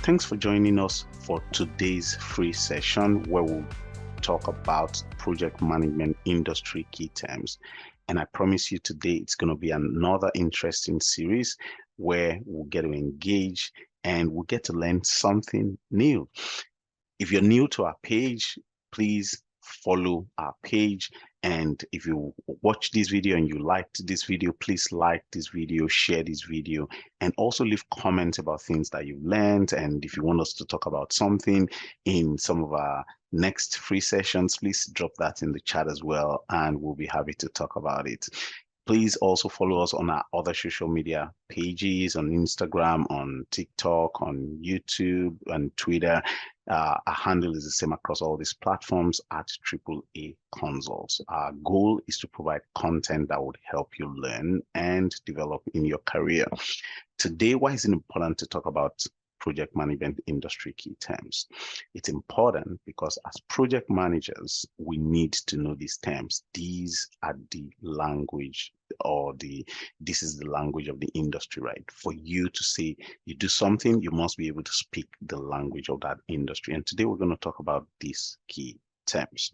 Thanks for joining us for today's free session where we'll talk about project management industry key terms. And I promise you today it's going to be another interesting series where we'll get to engage and we'll get to learn something new. If you're new to our page, please follow our page. And if you watch this video and you liked this video, please like this video, share this video, and also leave comments about things that you've learned. And if you want us to talk about something in some of our next free sessions, please drop that in the chat as well, and we'll be happy to talk about it. Please also follow us on our other social media pages, on Instagram, on TikTok, on YouTube, and Twitter. Our handle is the same across all these platforms at AAA Consults. Our goal is to provide content that would help you learn and develop in your career. Today, why is it important to talk about project management industry key terms? It's important because as project managers, we need to know these terms. These are the language, or this is the language of the industry, right? For you to say you do something, you must be able to speak the language of that industry. And today we're going to talk about these key terms.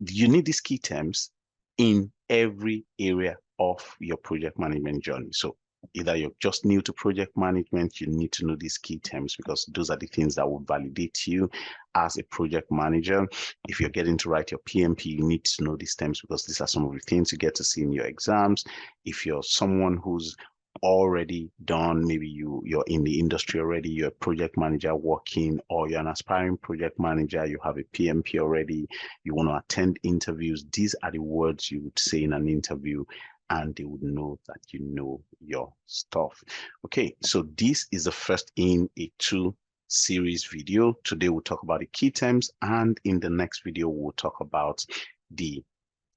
You need these key terms in every area of your project management journey. So either you're just new to project management, you need to know these key terms because those are the things that will validate you as a project manager. If you're getting to write your PMP, you need to know these terms because these are some of the things you get to see in your exams. If you're someone who's already done, maybe you're in the industry already, you're a project manager working, or you're an aspiring project manager, you have a PMP already, you want to attend interviews, these are the words you would say in an interview, and they would know that you know your stuff. Okay, so this is the first in a two-series video. Today we'll talk about the key terms, and in the next video we'll talk about the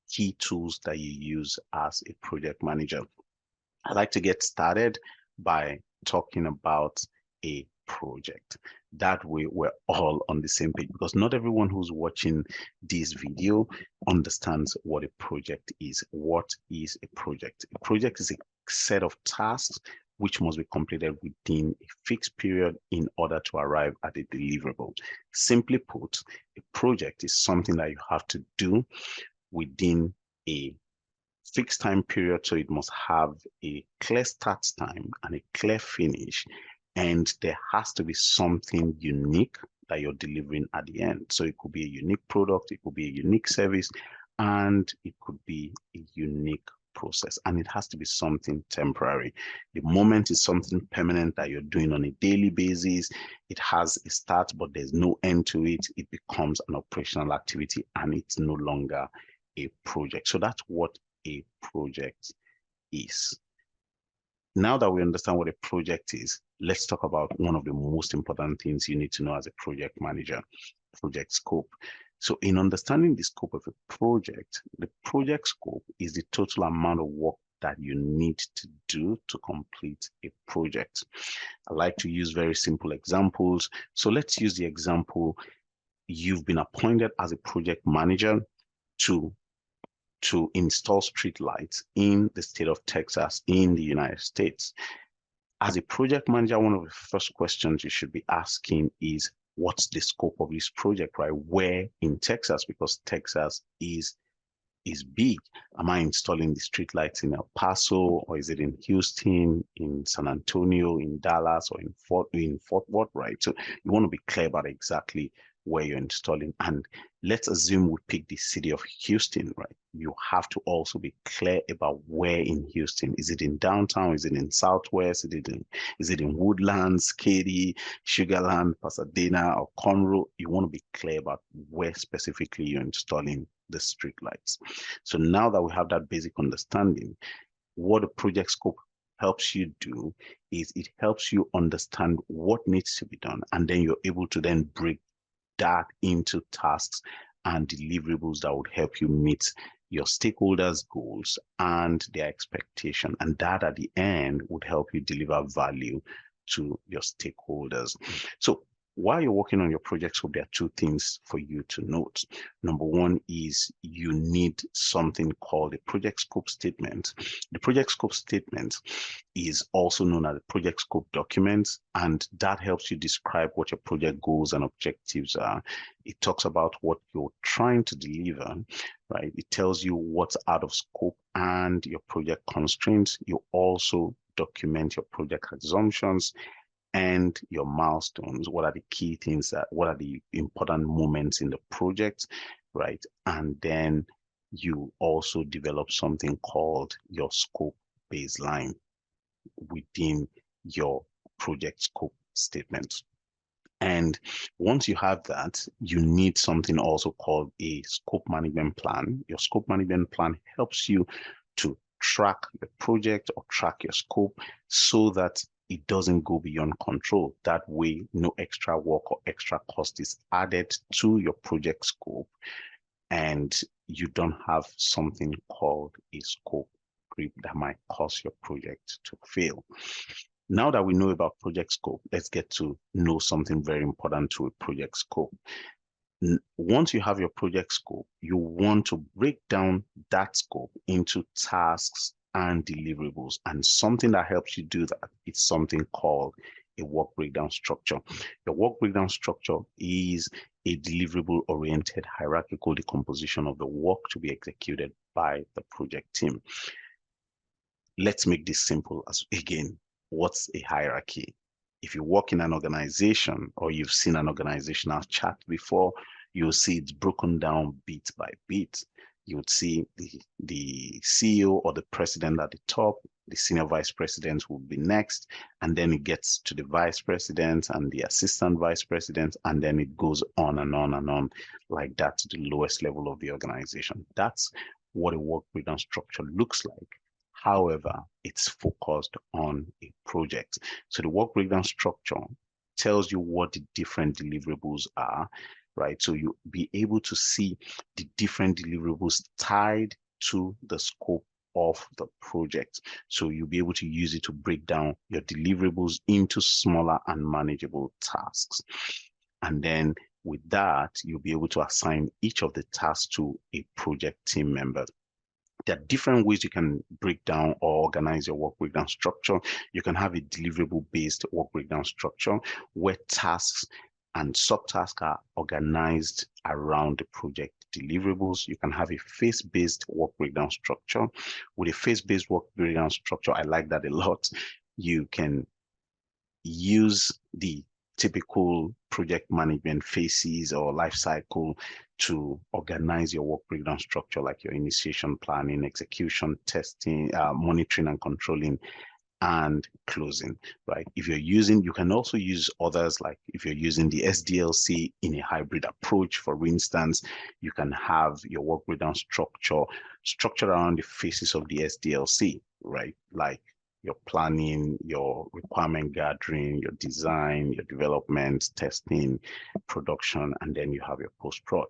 key tools that you use as a project manager. I'd like to get started by talking about a project. That way we're all on the same page, because not everyone who's watching this video understands what a project is. What is a project? A project is a set of tasks which must be completed within a fixed period in order to arrive at a deliverable. Simply put, a project is something that you have to do within a fixed time period, so it must have a clear start time and a clear finish, and there has to be something unique that you're delivering at the end. So it could be a unique product, it could be a unique service, and it could be a unique process, and it has to be something temporary. The moment is something permanent that you're doing on a daily basis. It has a start, but there's no end to it. It becomes an operational activity, and it's no longer a project. So that's what a project is. Now that we understand what a project is, let's talk about one of the most important things you need to know as a project manager: project scope. So in understanding the scope of a project, the project scope is the total amount of work that you need to do to complete a project. I like to use very simple examples. So let's use the example: you've been appointed as a project manager to install street lights in the state of Texas in the United States. As a project manager, one of the first questions you should be asking is, what's the scope of this project, right? Where in Texas? Because Texas is big. Am I installing the street lights in El Paso, or is it in Houston, in San Antonio, in Dallas, or in Fort Worth, right? So you want to be clear about exactly where you're installing. And let's assume we pick the city of Houston, right? You have to also be clear about where in Houston. Is it in downtown? Is it in Southwest? Is it in Woodlands, Katy, Sugarland, Pasadena, or Conroe? You want to be clear about where specifically you're installing the street lights. So now that we have that basic understanding, what a project scope helps you do is it helps you understand what needs to be done, and then you're able to then break that into tasks and deliverables that would help you meet your stakeholders' goals and their expectation, and that at the end would help you deliver value to your stakeholders. So while you're working on your project scope, there are two things for you to note. Number one is you need something called a project scope statement. The project scope statement is also known as the project scope document, and that helps you describe what your project goals and objectives are. It talks about what you're trying to deliver, right? It tells you what's out of scope and your project constraints. You also document your project assumptions and your milestones. What are the key things what are the important moments in the project, right? And then you also develop something called your scope baseline within your project scope statement. And once you have that, you need something also called a scope management plan. Your scope management plan helps you to track your project or track your scope so that it doesn't go beyond control. That way, no extra work or extra cost is added to your project scope, and you don't have something called a scope creep that might cause your project to fail. Now that we know about project scope, let's get to know something very important to a project scope. Once you have your project scope, you want to break down that scope into tasks and deliverables. And something that helps you do that is something called a work breakdown structure. Your work breakdown structure is a deliverable-oriented hierarchical decomposition of the work to be executed by the project team. Let's make this simple. As again, what's a hierarchy? If you work in an organization or you've seen an organizational chart before, you'll see it's broken down bit by bit. You would see the CEO or the president at the top, the senior vice president will be next, and then it gets to the vice president and the assistant vice president, and then it goes on and on and on like that to the lowest level of the organization. That's what a work breakdown structure looks like. However, it's focused on a project. So the work breakdown structure tells you what the different deliverables are, right? So you'll be able to see the different deliverables tied to the scope of the project. So you'll be able to use it to break down your deliverables into smaller and manageable tasks. And then with that, you'll be able to assign each of the tasks to a project team member. There are different ways you can break down or organize your work breakdown structure. You can have a deliverable-based work breakdown structure where tasks and subtasks are organized around the project deliverables. You can have a phase-based work breakdown structure. With a phase-based work breakdown structure, I like that a lot. You can use the typical project management phases or life cycle to organize your work breakdown structure, like your initiation, planning, execution, testing, monitoring and controlling, and closing, right? If you're using, you can also use others, like if you're using the SDLC in a hybrid approach, for instance, you can have your work breakdown structure structured around the phases of the SDLC, right? Like your planning, your requirement gathering, your design, your development, testing, production, and then you have your post-prod.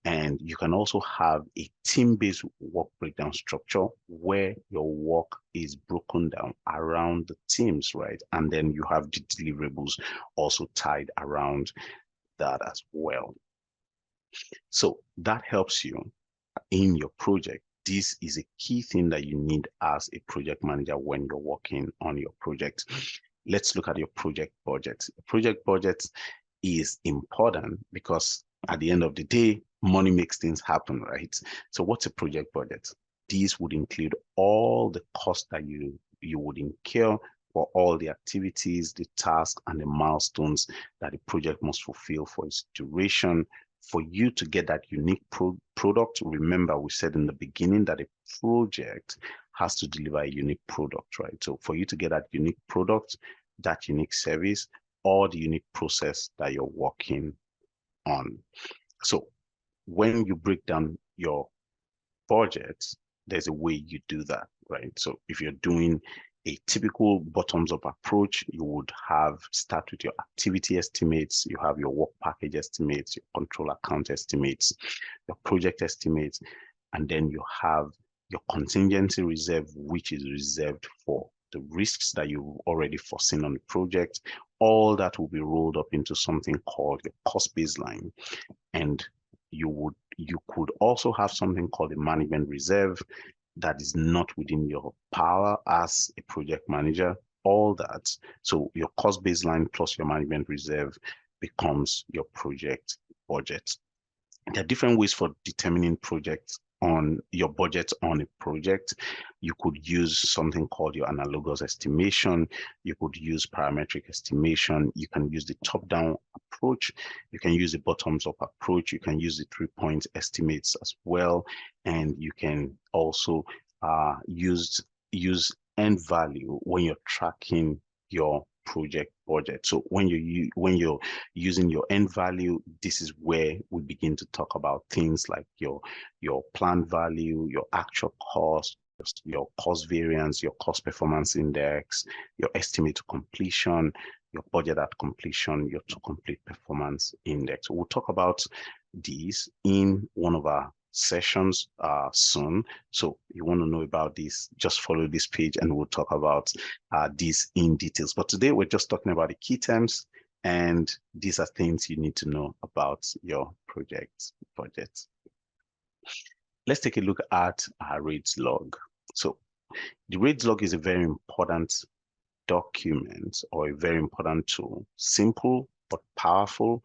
And you can also have a team-based work breakdown structure where your work is broken down around the teams, right? And then you have the deliverables also tied around that as well. So that helps you in your project. This is a key thing that you need as a project manager when you're working on your project. Let's look at your project budget. Project budget is important because at the end of the day, money makes things happen, right? So what's a project budget? These would include all the costs that you would incur for all the activities, the tasks, and the milestones that the project must fulfill for its duration. For you to get that unique product, remember we said in the beginning that a project has to deliver a unique product, right? So for you to get that unique product, that unique service, or the unique process that you're working on. So when you break down your budget, there's a way you do that, right? So if you're doing a typical bottoms-up approach, you would start with your activity estimates, you have your work package estimates, your control account estimates, your project estimates, and then you have your contingency reserve, which is reserved for the risks that you've already foreseen on the project. All that will be rolled up into something called the cost baseline. And you could also have something called a management reserve that is not within your power as a project manager. All that. So your cost baseline plus your management reserve becomes your project budget. There are different ways for determining projects on your budget on a project. You could use something called your analogous estimation. You could use parametric estimation. You can use the top-down approach. You can use the bottoms-up approach. You can use the 3-point estimates as well. And you can also use end value when you're tracking your project budget. So when you're using your end value, this is where we begin to talk about things like your planned value, your actual cost, your cost variance, your cost performance index, your estimate to completion, your budget at completion, your to complete performance index. We'll talk about these in one of our sessions soon. So you want to know about this, just follow this page and we'll talk about these in details. But today we're just talking about the key terms, and these are things you need to know about your project budget. Let's take a look at our rates log. So the rates log is a very important document or a very important tool, simple but powerful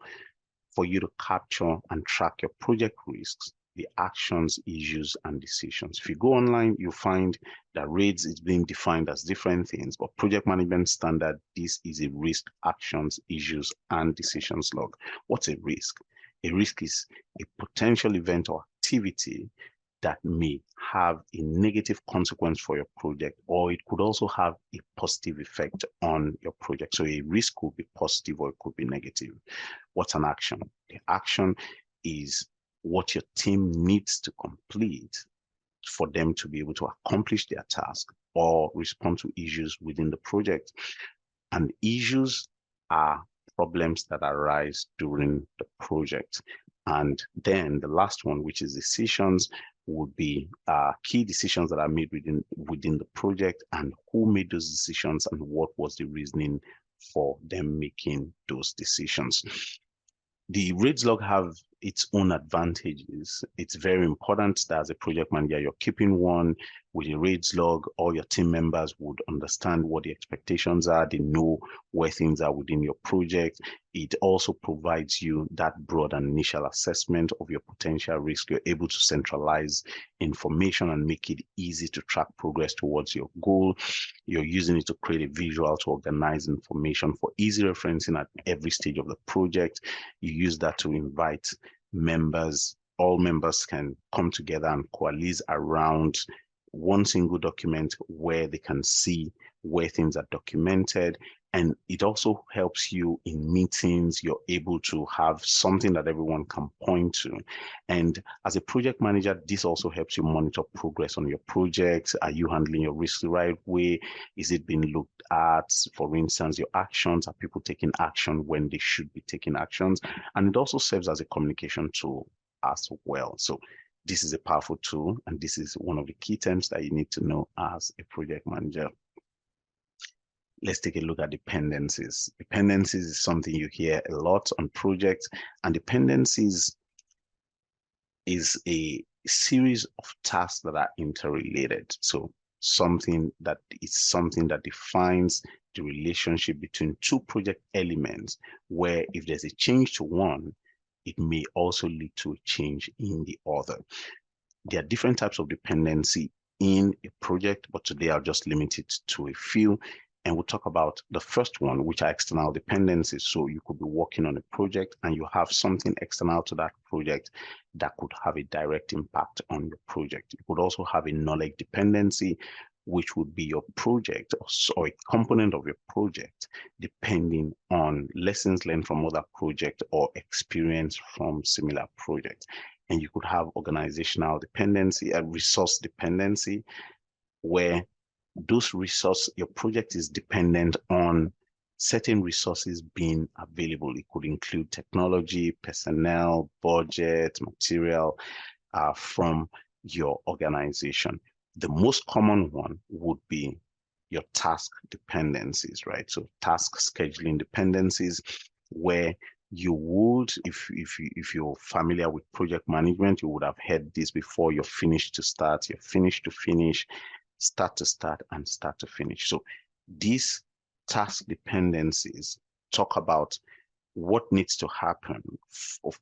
for you to capture and track your project risks, the actions, issues, and decisions. If you go online, you'll find that RAIDS is being defined as different things, but project management standard, this is a risk, actions, issues, and decisions log. What's a risk? A risk is a potential event or activity that may have a negative consequence for your project, or it could also have a positive effect on your project. So a risk could be positive or it could be negative. What's an action? The action is what your team needs to complete for them to be able to accomplish their task or respond to issues within the project. And issues are problems that arise during the project. And then the last one, which is decisions, would be key decisions that are made within the project, and who made those decisions and what was the reasoning for them making those decisions. The RAIDS log have its own advantages. It's very important that as a project manager, you're keeping one with a RAIDS log. All your team members would understand what the expectations are. They know where things are within your project. It also provides you that broad and initial assessment of your potential risk. You're able to centralize information and make it easy to track progress towards your goal. You're using it to create a visual to organize information for easy referencing at every stage of the project. You use that to invite members. All members can come together and coalesce around one single document where they can see where things are documented. And it also helps you in meetings. You're able to have something that everyone can point to. And as a project manager, this also helps you monitor progress on your project. Are you handling your risk the right way? Is it being looked at? For instance, your actions, are people taking action when they should be taking actions? And it also serves as a communication tool as well. So this is a powerful tool, and this is one of the key terms that you need to know as a project manager. Let's take a look at dependencies. Dependencies is something you hear a lot on projects, and dependencies is a series of tasks that are interrelated. So something that defines the relationship between two project elements, where if there's a change to one, it may also lead to a change in the other. There are different types of dependency in a project, but today I'll just limit it to a few. And we'll talk about the first one, which are external dependencies. So you could be working on a project and you have something external to that project that could have a direct impact on your project. You could also have a knowledge dependency, which would be your project or a component of your project, depending on lessons learned from other projects or experience from similar projects. And you could have organizational dependency, a resource dependency, where your project is dependent on certain resources being available. It could include technology, personnel, budget, material from your organization. The most common one would be your task dependencies, right? So task scheduling dependencies, where you would, if you're familiar with project management, you would have heard this before: you're finished to start, you're finished to finish, start to start, and start to finish. So these task dependencies talk about what needs to happen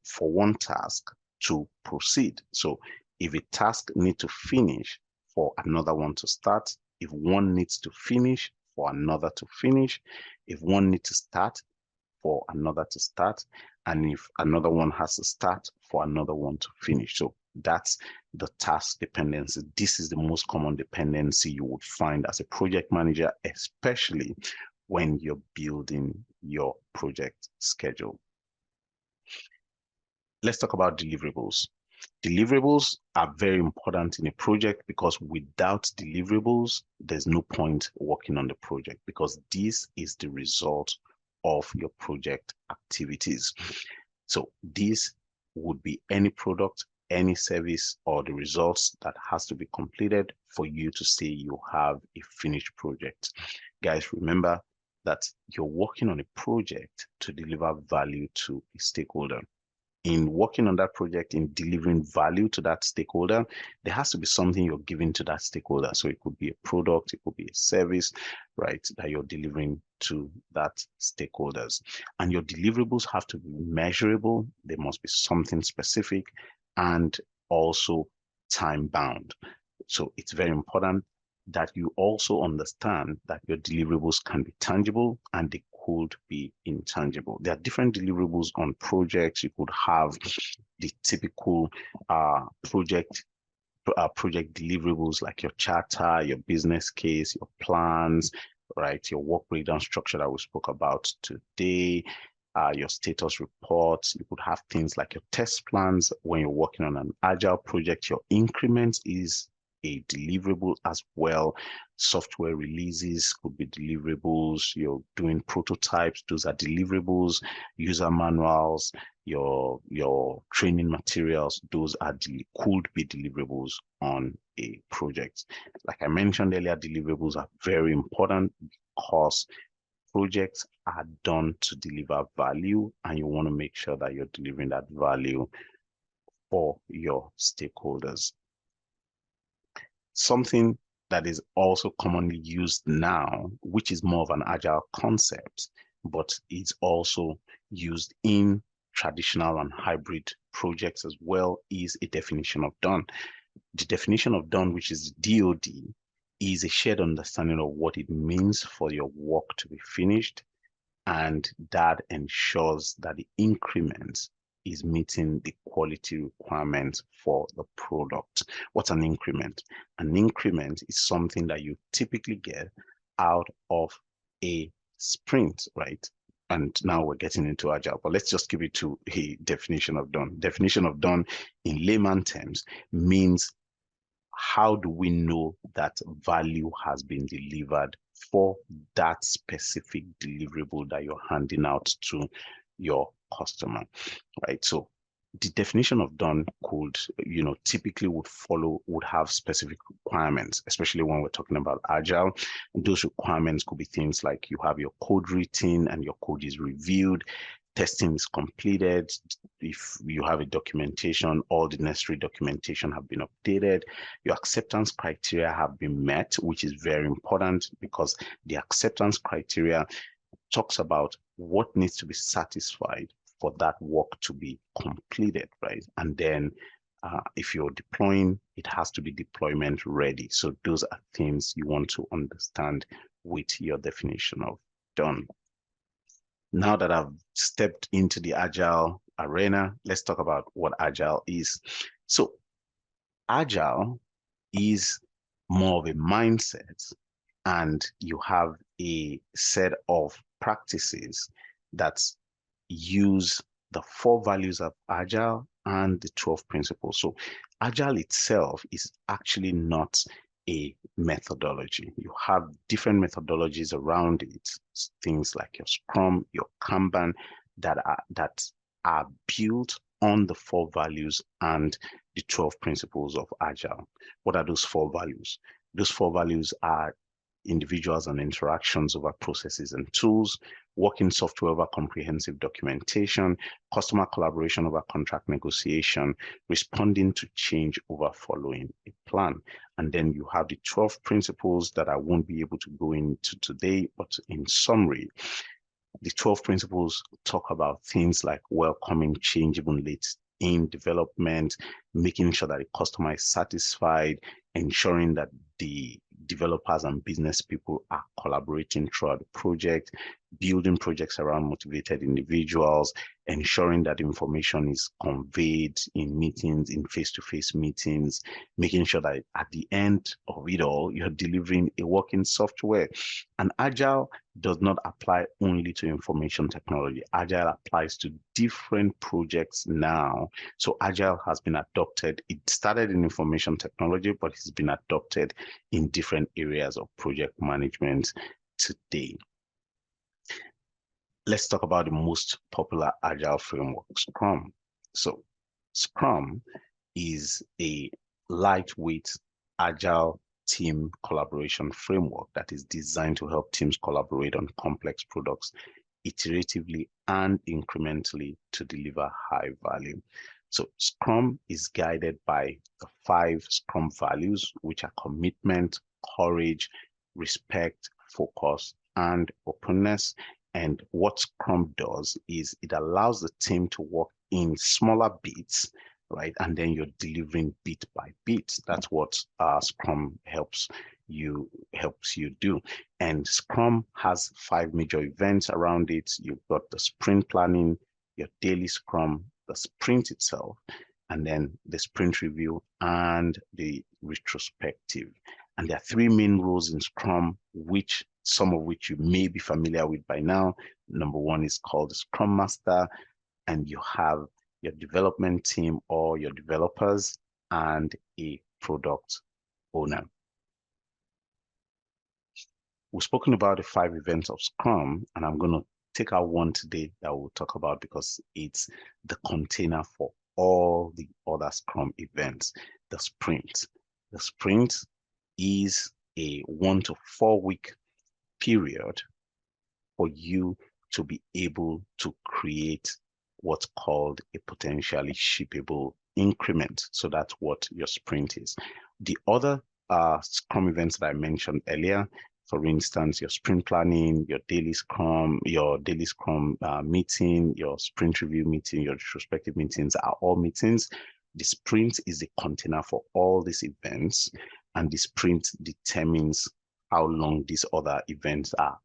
for one task to proceed. So if a task needs to finish for another one to start, if one needs to finish for another to finish, if one needs to start for another to start, and if another one has to start for another one to finish. So that's the task dependency. This is the most common dependency you would find as a project manager, especially when you're building your project schedule. Let's talk about deliverables. Deliverables are very important in a project, because without deliverables, there's no point working on the project, because this is the result of your project activities. So this would be any product, any service, or the results that has to be completed for you to say you have a finished project. Guys, remember that you're working on a project to deliver value to a stakeholder. In working on that project, in delivering value to that stakeholder, there has to be something you're giving to that stakeholder. So it could be a product, it could be a service, right, that you're delivering to that stakeholders. And your deliverables have to be measurable. There must be something specific, and also time bound. So it's very important that you also understand that your deliverables can be tangible and they could be intangible. There are different deliverables on projects. You could have the typical project deliverables, like your charter, your business case, your plans, right? Your work breakdown structure that we spoke about today, your status reports. You could have things like your test plans when you're working on an agile project. Your increments is a deliverable as well. Software releases could be deliverables. You're doing prototypes, those are deliverables. User manuals, your training materials, those are could be deliverables on a project. Like I mentioned earlier, deliverables are very important because projects are done to deliver value, and you want to make sure that you're delivering that value for your stakeholders. Something that is also commonly used now, which is more of an agile concept, but it's also used in traditional and hybrid projects as well, is a definition of done. The definition of done, which is DOD, is a shared understanding of what it means for your work to be finished, and that ensures that the increment is meeting the quality requirements for the product. What's an increment? An increment is something that you typically get out of a sprint, right? And now we're getting into agile, but let's just give it to a definition of done. Definition of done in layman terms means, how do we know that value has been delivered for that specific deliverable that you're handing out to your customer, right? So the definition of done could, typically would have specific requirements, especially when we're talking about agile. And those requirements could be things like you have your code written and your code is reviewed, testing is completed. If you have a documentation, all the necessary documentation have been updated. Your acceptance criteria have been met, which is very important, because the acceptance criteria talks about what needs to be satisfied for that work to be completed, right? And then if you're deploying, it has to be deployment ready. So those are things you want to understand with your definition of done. Now that I've stepped into the agile arena, let's talk about what agile is. So agile is more of a mindset, and you have a set of practices that use the 4 values of agile and the 12 principles. So agile itself is actually not a methodology. You have different methodologies around it, things like your Scrum, your Kanban, that are built on the 4 values and the 12 principles of agile. What are those 4 values? Those 4 values are individuals and interactions over processes and tools, working software over comprehensive documentation, customer collaboration over contract negotiation, responding to change over following a plan. And then you have the 12 principles that I won't be able to go into today, but in summary, the 12 principles talk about things like welcoming change even late in development, making sure that the customer is satisfied, ensuring that the developers and business people are collaborating throughout the project, building projects around motivated individuals, ensuring that information is conveyed in meetings, in face-to-face meetings, making sure that at the end of it all, you're delivering a working software. And Agile does not apply only to information technology. Agile applies to different projects now. So Agile has been adopted. It started in information technology, but it's been adopted in different areas of project management today. Let's talk about the most popular Agile framework, Scrum. So Scrum is a lightweight Agile team collaboration framework that is designed to help teams collaborate on complex products iteratively and incrementally to deliver high value. So Scrum is guided by the 5 Scrum values, which are commitment, courage, respect, focus, and openness. And what Scrum does is it allows the team to work in smaller bits, right? And then you're delivering bit by bit. That's what Scrum helps you do. And Scrum has 5 major events around it. You've got the sprint planning, your daily Scrum, the sprint itself, and then the sprint review and the retrospective. And there are 3 main roles in Scrum, some of which you may be familiar with by now. Number 1 is called the Scrum Master, and you have your development team or your developers and a product owner. We've spoken about the 5 events of Scrum, and I'm going to take out one today that we'll talk about because it's the container for all the other Scrum events, the sprint. The sprint is a 1 to 4 week period for you to be able to create what's called a potentially shippable increment. So that's what your sprint is. The other Scrum events that I mentioned earlier, for instance, your sprint planning, your daily Scrum meeting, your sprint review meeting, your retrospective meetings are all meetings. The sprint is the container for all these events, and the sprint determines how long these other events are,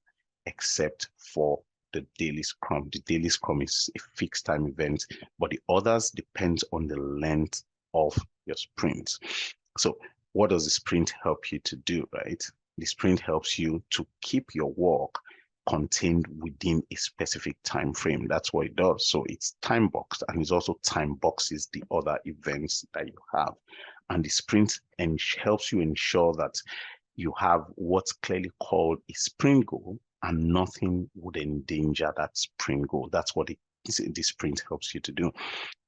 except for the daily Scrum. The daily Scrum is a fixed time event, but the others depend on the length of your sprint. So what does the sprint help you to do, right? The sprint helps you to keep your work contained within a specific time frame. That's what it does. So it's time boxed, and it's also time boxes the other events that you have. And the sprint helps you ensure that you have what's clearly called a sprint goal, and nothing would endanger that sprint goal. That's what the sprint helps you to do.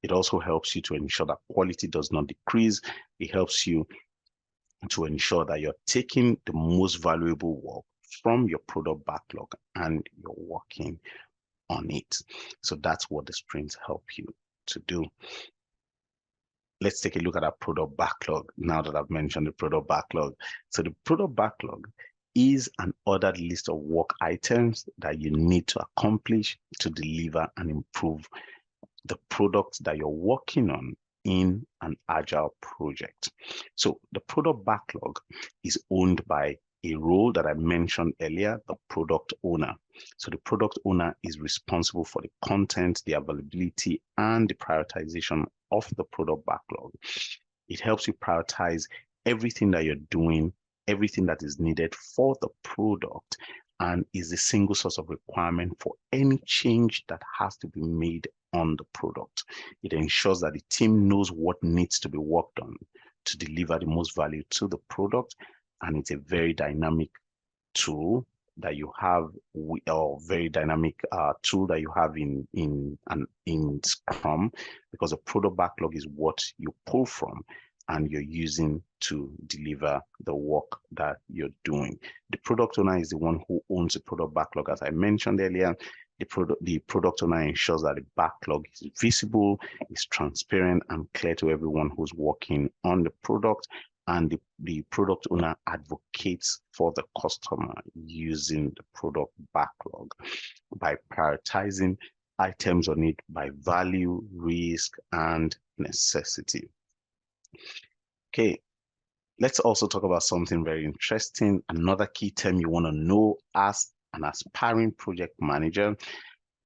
It also helps you to ensure that quality does not decrease. It helps you to ensure that you're taking the most valuable work from your product backlog and you're working on it. So that's what the sprints help you to do. Let's take a look at our product backlog now that I've mentioned the product backlog. So the product backlog is an ordered list of work items that you need to accomplish to deliver and improve the product that you're working on in an agile project. So the product backlog is owned by a role that I mentioned earlier, the product owner. So the product owner is responsible for the content, the availability, and the prioritization of the product backlog. It helps you prioritize everything that you're doing, everything that is needed for the product, and is a single source of requirement for any change that has to be made on the product. It ensures that the team knows what needs to be worked on to deliver the most value to the product, and it's a very dynamic tool that you have, or very dynamic tool that you have in Scrum, because a product backlog is what you pull from and you're using to deliver the work that you're doing. The product owner is the one who owns the product backlog. As I mentioned earlier, the product owner ensures that the backlog is visible, is transparent, and clear to everyone who's working on the product. And the product owner advocates for the customer using the product backlog by prioritizing items on it by value, risk, and necessity. Okay, let's also talk about something very interesting. Another key term you want to know as an aspiring project manager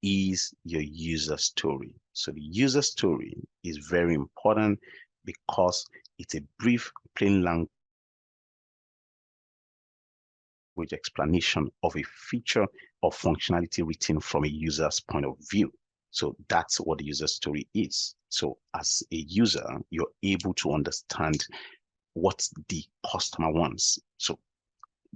is your user story. So the user story is very important because it's a brief, plain language explanation of a feature or functionality written from a user's point of view. So that's what the user story is. So as a user, you're able to understand what the customer wants. So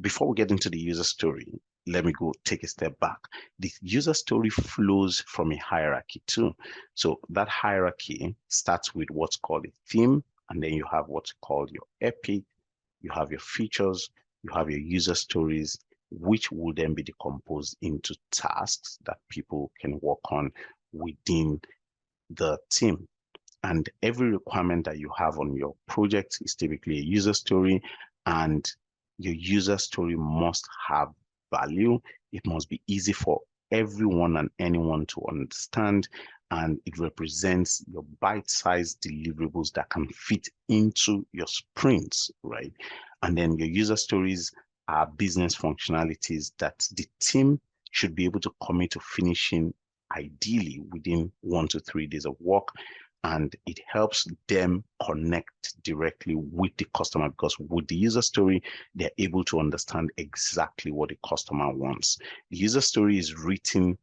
before we get into the user story, let me go take a step back. The user story flows from a hierarchy too. So that hierarchy starts with what's called a theme, and then you have what's called your epic, you have your features, you have your user stories, which will then be decomposed into tasks that people can work on within the team. And every requirement that you have on your project is typically a user story, and your user story must have value. It must be easy for everyone and anyone to understand, and it represents your bite-sized deliverables that can fit into your sprints, right? And then your user stories are business functionalities that the team should be able to commit to finishing ideally within 1 to 3 days of work. And it helps them connect directly with the customer, because with the user story, they're able to understand exactly what the customer wants. The user story is written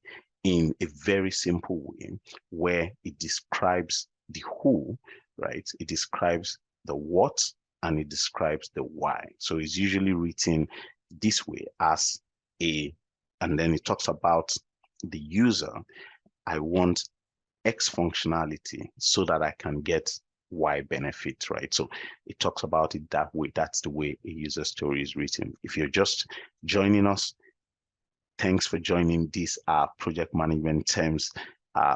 in a very simple way where it describes the who, right? It describes the what, and it describes the why. So it's usually written this way as a, and then it talks about the user. I want X functionality so that I can get Y benefit, right? So it talks about it that way. That's the way a user story is written. If you're just joining us, thanks for joining this project management terms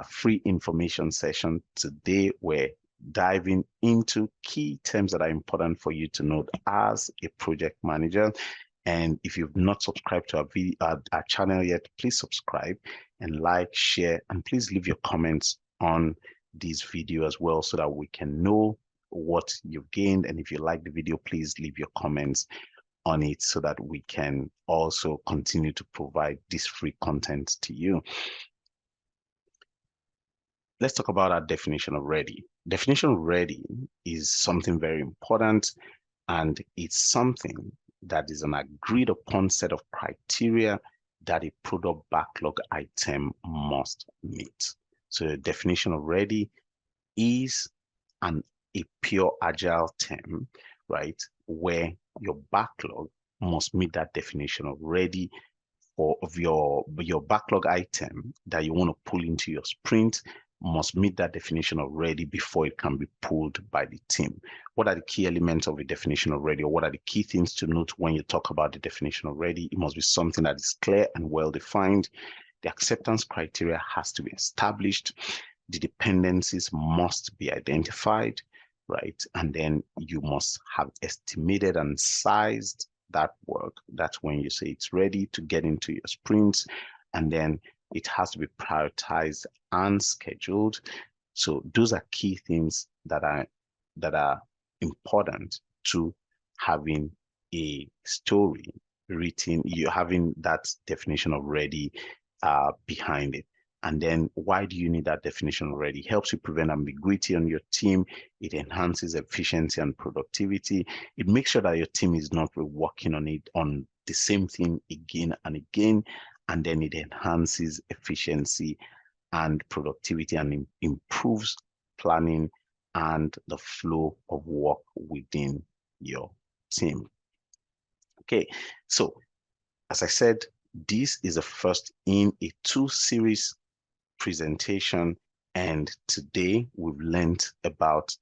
free information session. Today we're diving into key terms that are important for you to know as a project manager. And if you've not subscribed to our channel yet, please subscribe and like, share, and please leave your comments on this video as well so that we can know what you've gained. And if you like the video, please leave your comments on it so that we can also continue to provide this free content to you. Let's talk about our definition of ready. Definition of ready is something very important, and it's something that is an agreed upon set of criteria that a product backlog item must meet. So the definition of ready is a pure agile term, right? Where your backlog must meet that definition of ready of your backlog item that you want to pull into your sprint must meet that definition of ready before it can be pulled by the team. What are the key elements of a definition of ready, or what are the key things to note when you talk about the definition of ready? It must be something that is clear and well defined. The acceptance criteria has to be established. The dependencies must be identified, right? And then you must have estimated and sized that work. That's when you say it's ready to get into your sprints. And then it has to be prioritized and scheduled. So those are key things that are important to having a story written, you having that definition of ready behind it. And then why do you need that definition already? It helps you prevent ambiguity on your team. It enhances efficiency and productivity. It makes sure that your team is not working on the same thing again and again. And then it enhances efficiency and productivity and improves planning and the flow of work within your team. Okay, so as I said, this is the first in a 2-series presentation, and today we've learned about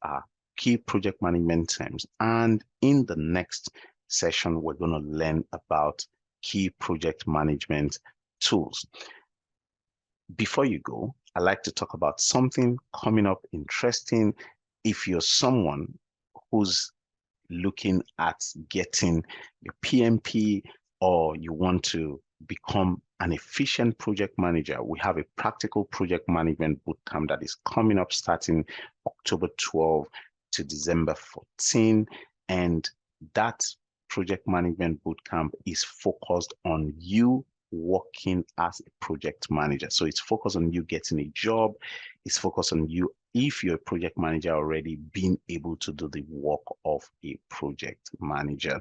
key project management terms. And in the next session, we're going to learn about key project management tools. Before you go, I'd like to talk about something coming up interesting. If you're someone who's looking at getting your PMP, or you want to become an efficient project manager, we have a practical project management bootcamp that is coming up starting October 12 to December 14. And that project management bootcamp is focused on you working as a project manager. So it's focused on you getting a job. It's focused on you, if you're a project manager already, being able to do the work of a project manager.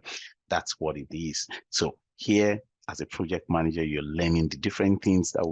That's what it is. So here, as a project manager, you're learning the different things that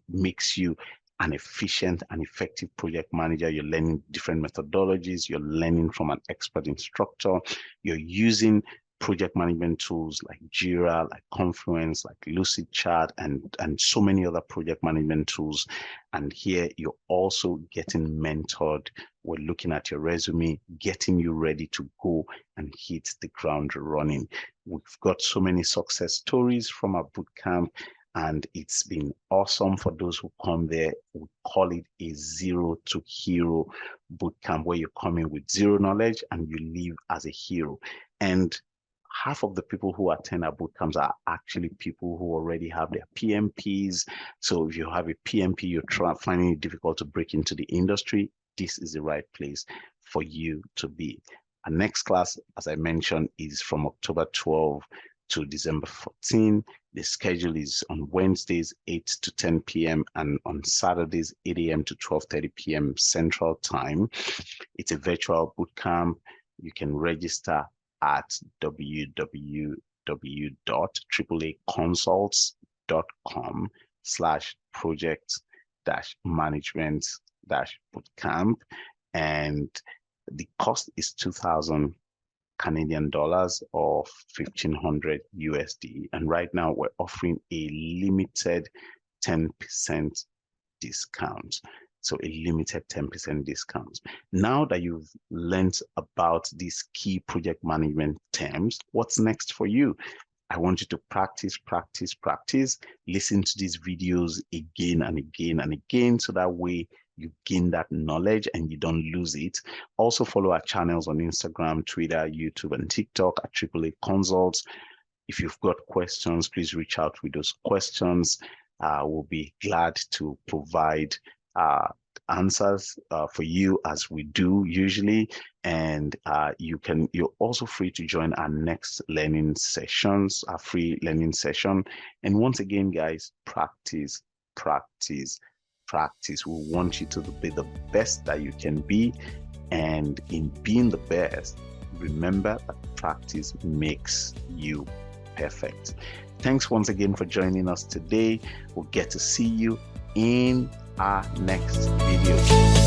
makes you an efficient and effective project manager. You're learning different methodologies. You're learning from an expert instructor. You're using project management tools like Jira, like Confluence, like Lucidchart, and so many other project management tools. And here you're also getting mentored. We're looking at your resume, getting you ready to go and hit the ground running. We've got so many success stories from our bootcamp, and it's been awesome for those who come there. We call it a zero to hero bootcamp, where you come in with zero knowledge and you leave as a hero. And half of the people who attend our bootcamps are actually people who already have their PMPs. So if you have a PMP, you're finding it difficult to break into the industry, this is the right place for you to be. Our next class, as I mentioned, is from October 12 to December 14. The schedule is on Wednesdays, 8 to 10 p.m. and on Saturdays, 8 a.m. to 12:30 p.m. Central Time. It's a virtual bootcamp. You can register at www.triple-a-consults.com/project-management-bootcamp, and the cost is 2,000 Canadian dollars or 1,500 USD. And right now we're offering a limited 10% discount. So a limited 10% discount. Now that you've learned about these key project management terms, what's next for you? I want you to practice. Listen to these videos again and again and again, so that way you gain that knowledge and you don't lose it. Also follow our channels on Instagram, Twitter, YouTube, and TikTok at AAA Consults. If you've got questions, please reach out with those questions. We'll be glad to provide answers for you, as we do usually. And you're also free to join our next learning sessions, our free learning session. And once again, guys, practice. We want you to be the best that you can be. And in being the best, remember that practice makes you perfect. Thanks once again for joining us today. We'll get to see you in our next video.